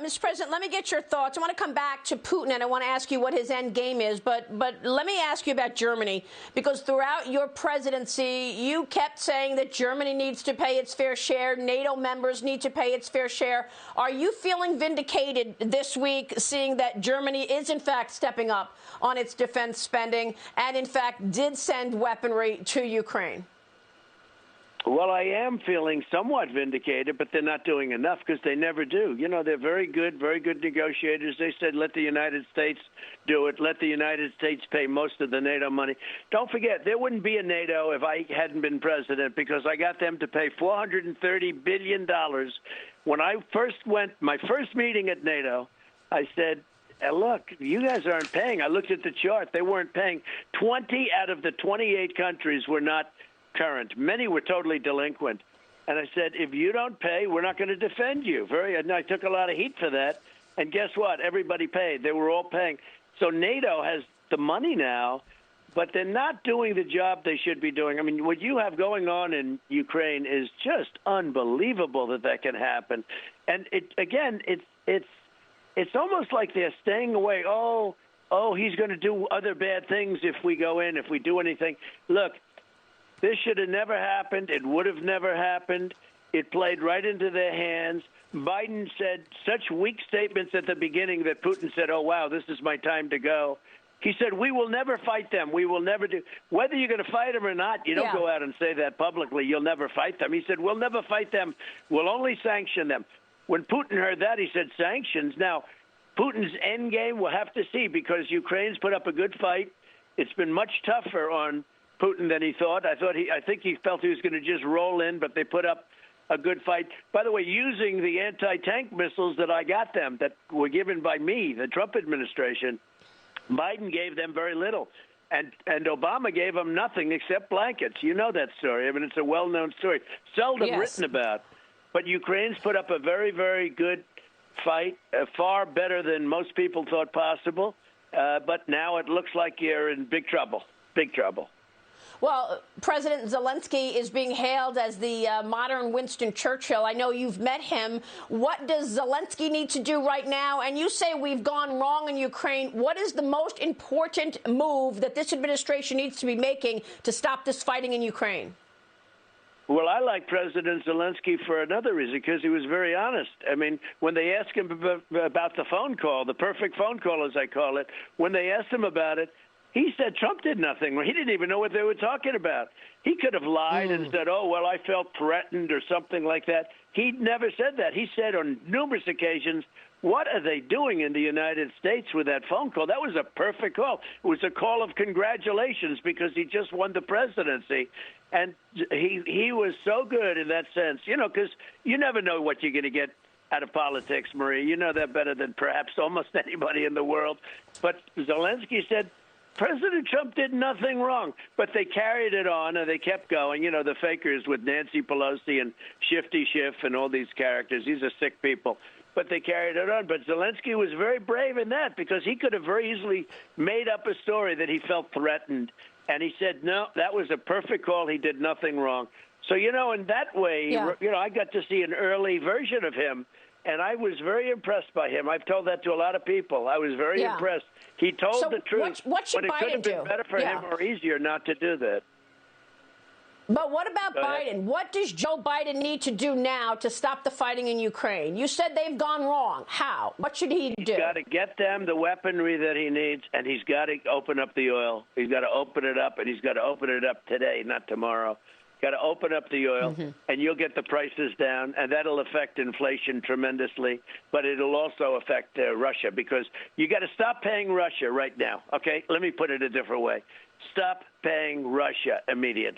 Mr. President, let me get your thoughts. I want to come back to Putin, and I want to ask you what his end game is. But let me ask you about Germany, because throughout your presidency, you kept saying that Germany needs to pay its fair share. NATO members need to pay its fair share. Are you feeling vindicated this week, seeing that Germany is, in fact, stepping up on its defense spending and, in fact, did send weaponry to Ukraine? Well, I am feeling somewhat vindicated, but they're not doing enough because they never do. You know, they're very good negotiators. They said, let the United States do it. Let the United States pay most of the NATO money. Don't forget, there wouldn't be a NATO if I hadn't been president, because I got them to pay $430 billion. When I first went, my first meeting at NATO, I said, look, you guys aren't paying. I looked at the chart. They weren't paying. 20 out of the 28 countries were not current. Many were totally delinquent. And I said, if you don't pay, we're not going to defend you. And I took a lot of heat for that. And guess what? Everybody paid. They were all paying. So NATO has the money now, but they're not doing the job they should be doing. I mean, what you have going on in Ukraine is just unbelievable that can happen. And it's almost like they're staying away. Oh, he's going to do other bad things if we go in, if we do anything. Look, this should have never happened. It would have never happened. It played right into their hands. Biden said such weak statements at the beginning that Putin said, oh, wow, this is my time to go. He said, we will never fight them. We will never do. Whether you're going to fight them or not, you don't go out and say that publicly. You'll never fight them. He said, we'll never fight them. We'll only sanction them. When Putin heard that, he said sanctions. Now, Putin's end game, we'll have to see, because Ukraine's put up a good fight. It's been much tougher on Putin than he thought. I think he felt he was going to just roll in, but they put up a good fight. By the way, using the anti-tank missiles that I got them, that were given by me, the Trump administration, Biden gave them very little. And Obama gave them nothing except blankets. You know that story. I mean, it's a well-known story, seldom written about. But Ukraine's put up a very, very good fight, far better than most people thought possible. But now it looks like you're in big trouble, big trouble. Well, President Zelensky is being hailed as the modern Winston Churchill. I know you've met him. What does Zelensky need to do right now? And you say we've gone wrong in Ukraine. What is the most important move that this administration needs to be making to stop this fighting in Ukraine? Well, I like President Zelensky for another reason, because he was very honest. I mean, when they asked him about the phone call, the perfect phone call, as I call it, when they asked him about it, he said Trump did nothing. He didn't even know what they were talking about. He could have lied and said, oh, well, I felt threatened or something like that. He never said that. He said on numerous occasions, what are they doing in the United States with that phone call? That was a perfect call. It was a call of congratulations because he just won the presidency. And he was so good in that sense, you know, because you never know what you're going to get out of politics, Marie. You know that better than perhaps almost anybody in the world. But Zelensky said, President Trump did nothing wrong, but they carried it on and they kept going. You know, the fakers with Nancy Pelosi and Shifty Schiff and all these characters. These are sick people, but they carried it on. But Zelensky was very brave in that, because he could have very easily made up a story that he felt threatened. And he said, no, that was a perfect call. He did nothing wrong. So, you know, in that way, you know, I got to see an early version of him. And I was very impressed by him. I've told that to a lot of people. I was very impressed. He told the truth. What should but it could Biden have been do? better for him or easier not to do that. But what about Biden? What does Joe Biden need to do now to stop the fighting in Ukraine? You said they've gone wrong. How? What should he do? He's got to get them the weaponry that he needs, and he's got to open up the oil. He's got to open it up, and he's got to open it up today, not tomorrow. Got to open up the oil, and you'll get the prices down, and that'll affect inflation tremendously. But it'll also affect Russia, because you got to stop paying Russia right now. Okay, let me put it a different way. Stop paying Russia immediately.